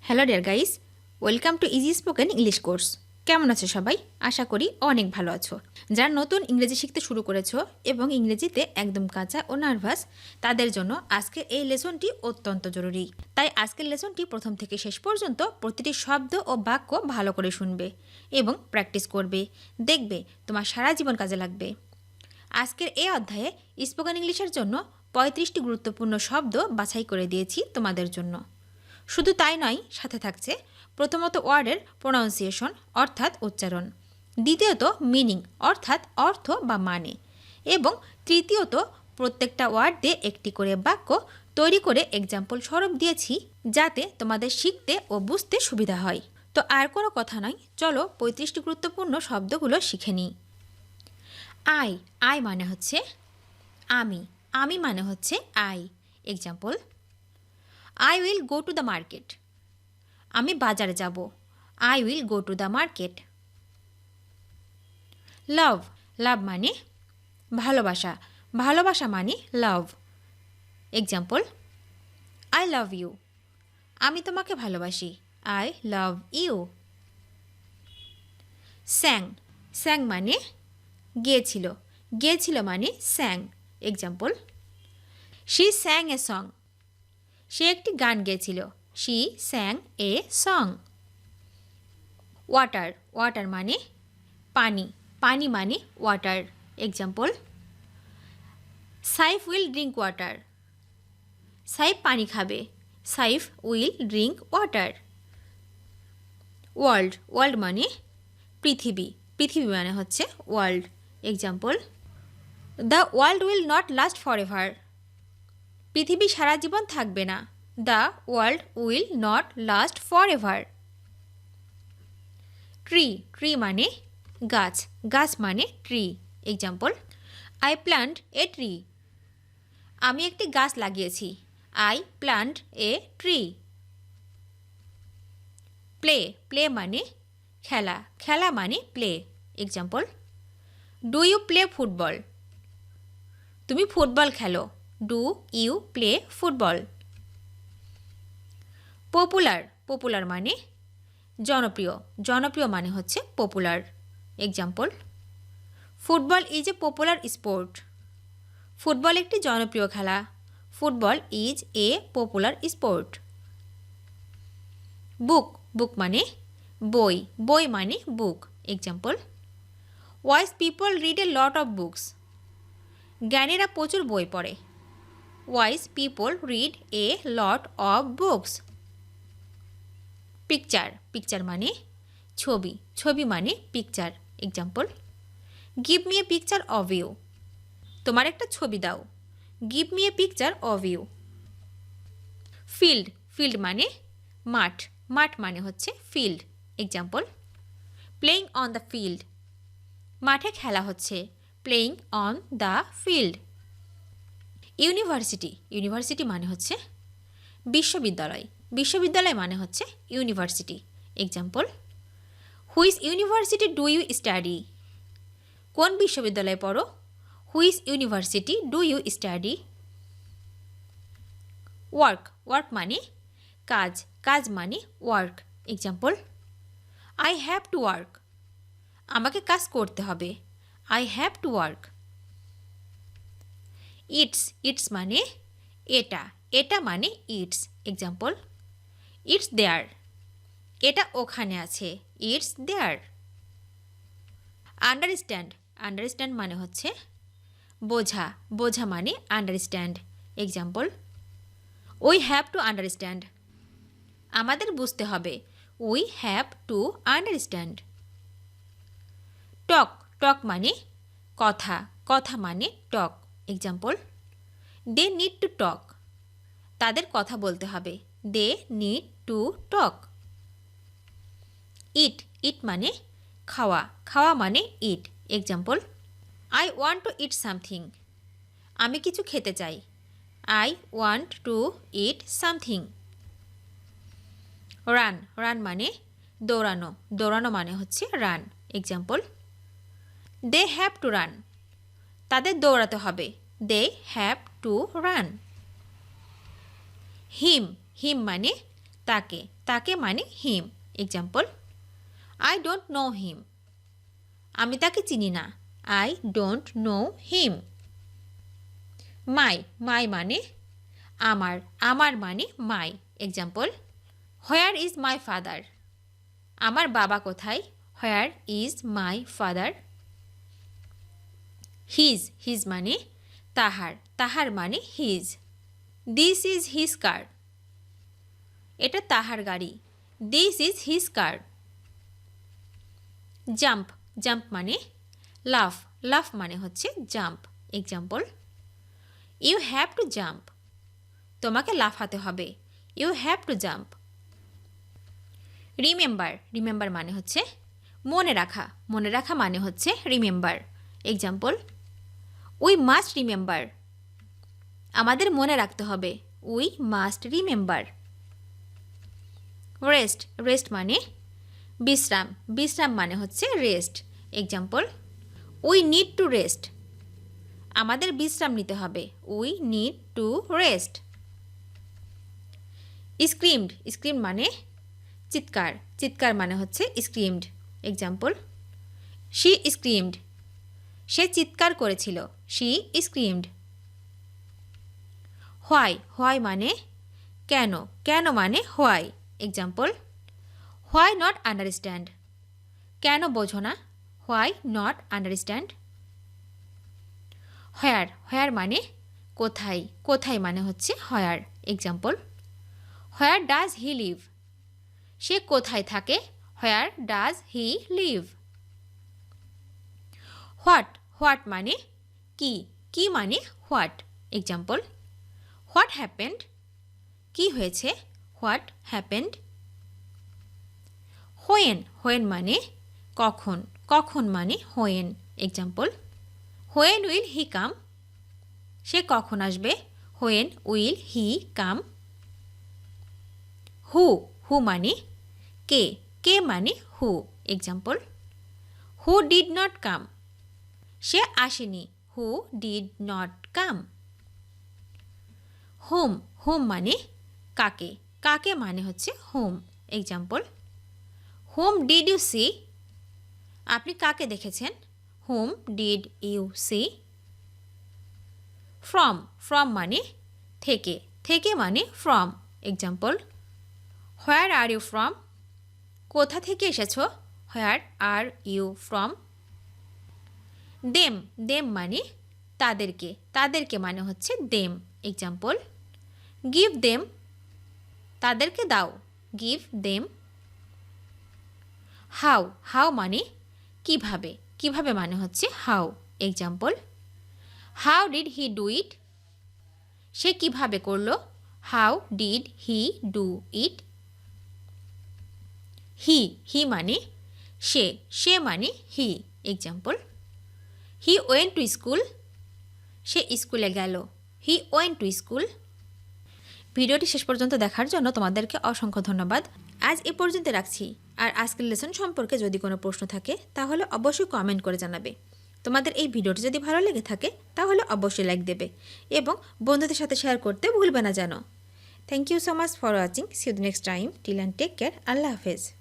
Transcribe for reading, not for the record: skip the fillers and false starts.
Hello dear guys, welcome to easy spoken English course. কেমন আছো সবাই? আশা করি অনেক ভালো আছো। যারা নতুন ইংরেজি শিখতে শুরু করেছো এবং ইংরেজিতে একদম কাঁচা ও নার্ভাস, তাদের জন্য আজকের এই লেসনটি অত্যন্ত জরুরি। তাই আজকের লেসনটি প্রথম থেকে শেষ পর্যন্ত প্রতিটি শব্দ ও বাক্য ভালো করে শুনবে এবং প্র্যাকটিস করবে। দেখবে তোমার সারা জীবন কাজে লাগবে। আজকের এই অধ্যায়ে স্পোকেন ইংলিশের জন্য 35টি গুরুত্বপূর্ণ শব্দ বাছাই করে দিয়েছি তোমাদের জন্য। শুধু তাই নয়, সাথে থাকছে প্রথমত ওয়ার্ডের প্রোনাউন্সিয়েশন অর্থাৎ উচ্চারণ, দ্বিতীয়ত মিনিং অর্থাৎ অর্থ বা মানে, এবং তৃতীয়ত প্রত্যেকটা ওয়ার্ড দিয়ে একটি করে বাক্য তৈরি করে এক্সাম্পল স্বরূপ দিয়েছি, যাতে তোমাদের শিখতে ও বুঝতে সুবিধা হয়। তো আর কোনো কথা নয়, চলো 35টি গুরুত্বপূর্ণ শব্দগুলো শিখে নিই। আই আই মানে হচ্ছে আমি, আমি মানে হচ্ছে I. Example, I will go to the market. আমি বাজারে যাব। I will go to the market. Love লাভ মানে ভালোবাসা, ভালোবাসা মানে love. Example, I love you. আমি তোমাকে ভালোবাসি। I love you. স্যাং স্যাং মানে গেয়েছিল, গেয়েছিল মানে স্যাং। Example, She sang a song. সে একটি গান গেয়েছিল। She sang a song. Water water মানে পানি, পানি মানে water. Example, Saif will drink water. Saif পানি খাবে। Saif will drink water. World world মানে পৃথিবী, পৃথিবী মানে হচ্ছে world. Example, the world will not last for ever. পৃথিবী সারা জীবন থাকবে না। The world will not last for ever. Tree tree মানে গাছ, গাছ মানে tree. Example, I plant a tree. আমি একটি গাছ লাগিয়েছি। I plant a tree. Play play মানে খেলা, খেলা মানে play. Example, do you play football. তুমি ফুটবল খেলো। Do you play football. Popular popular মানে জনপ্রিয়, জনপ্রিয় মানে হচ্ছে popular. Example, football is a popular sport. Football একটি জনপ্রিয় খেলা। Football is a popular sport. Book book মানে বই, বই মানে book. Example, wise people read a lot of books. জ্ঞানীরা প্রচুর বই পড়ে। Wise people read a lot of books. Picture picture মানে ছবি, ছবি মানে picture. Example, give me a picture of you. তোমার একটা ছবি দাও। Give me a picture of you. Field field মানে মাঠ, মাঠ মানে হচ্ছে field. Example, playing on the field. মাঠে খেলা হচ্ছে। Playing on the field. University university মানে হচ্ছে বিশ্ববিদ্যালয়, বিশ্ববিদ্যালয় মানে হচ্ছে university. Example, which university do you study. কোন বিশ্ববিদ্যালয়ে পড়ো। Which university do you study. Work work মানে কাজ, কাজ মানে work. Example, I have to work. আমাকে কাজ করতে হবে। I have to work. It's it's মানে এটা, এটা মানে ইটস। এক্সাম্পল, ইটস দেয়ার। এটা ওখানে আছে। It's there. আন্ডারস্ট্যান্ড আন্ডারস্ট্যান্ড মানে হচ্ছে বোঝা, বোঝা মানে understand. Example, we have to understand. আমাদের বুঝতে হবে। We have to understand. Talk talk মানে কথা, কথা মানে talk. Example, they need to talk. তাদের কথা বলতে হবে। দে নিড টু টক। ইট ইট মানে খাওয়া, খাওয়া মানে eat. Example, I want to eat something. আমি কিছু খেতে চাই। I want to eat something. Run run মানে দৌড়ানো, দৌড়ানো মানে হচ্ছে run. Example, they have to run. তাদের দৌড়াতে হবে। They have to run. Him him মানে তাকে, তাকে মানে him. Example, I don't know him. আমি তাকে চিনি না। I don't know him. My, my মানে আমার, আমার মানে my. Example, where is my father. আমার বাবা কোথায়? Where is my father. His, his মানে তাহার, তাহার মানে his. This is his car. এটা তাহার গাড়ি। This is his car. Jump, jump মানে লাফ, লাফ মানে হচ্ছে jump. Example, you have to jump. তোমাকে লাফাতে হবে। You have to jump. Remember, remember মানে হচ্ছে মনে রাখা, মনে রাখা মানে হচ্ছে remember. Example, we must remember. আমাদের মনে রাখতে হবে। We must remember. Rest, rest মানে বিশ্রাম, বিশ্রাম মানে হচ্ছে rest. Example, we need to rest. আমাদের বিশ্রাম নিতে হবে। We need to rest. Screamed, screamed মানে চিৎকার, চিৎকার মানে হচ্ছে স্ক্রিমড। Example, she screamed. সে চিৎকার করেছিল। She screamed. হোয়াই, হোয়াই মানে কেন, কেন মানে why. Example, why not understand. কেন বোঝো না? Why not understand. Where, where মানে কোথায়, কোথায় মানে হচ্ছে where. Example, where does he live. সে কোথায় থাকে? Where does he live. What, what মানে কি, কি মানে হোয়াট। Example, what happened. কি হয়েছে? What happened. হোয়েন, হোয়েন মানে কখন, কখন মানে when. Example, when will he come. সে কখন আসবে? হোয়েন উইল হি কাম। হু, হু মানে কে, কে মানে who. Example, who did not come. সে আসেনি। Who did not come. Whom, whom মানে কাকে, কাকে মানে হচ্ছে whom. Example, whom did you see. আপনি কাকে দেখেছেন? Whom did you see. From, from মানে থেকে, থেকে মানে from. Example, where are you from. কোথা থেকে এসেছো? Where are you from. Them, them মানে তাদেরকে, তাদেরকে মানে হচ্ছে দেম। Example, give them. তাদেরকে দাও। Give them. হাউ, হাউ মানে কিভাবে, কিভাবে মানে হচ্ছে how. Example, how did he do it. সে কিভাবে করলো? How did he do it. He, he মানে সে, সে মানে he. Example, he went to school. সে স্কুলে গেল। He went to school. ভিডিওটি শেষ পর্যন্ত দেখার জন্য তোমাদেরকে অসংখ্য ধন্যবাদ। আজ এ পর্যন্ত রাখছি। আর আজকের লেসন সম্পর্কে যদি কোনো প্রশ্ন থাকে তাহলে অবশ্যই কমেন্ট করে জানাবে। তোমাদের এই ভিডিওটি যদি ভালো লেগে থাকে তাহলে অবশ্যই লাইক দেবে এবং বন্ধুদের সাথে শেয়ার করতে ভুলবে না যেন। Thank you so much for watching. See you the next time. Till and take care. আল্লাহ হাফেজ।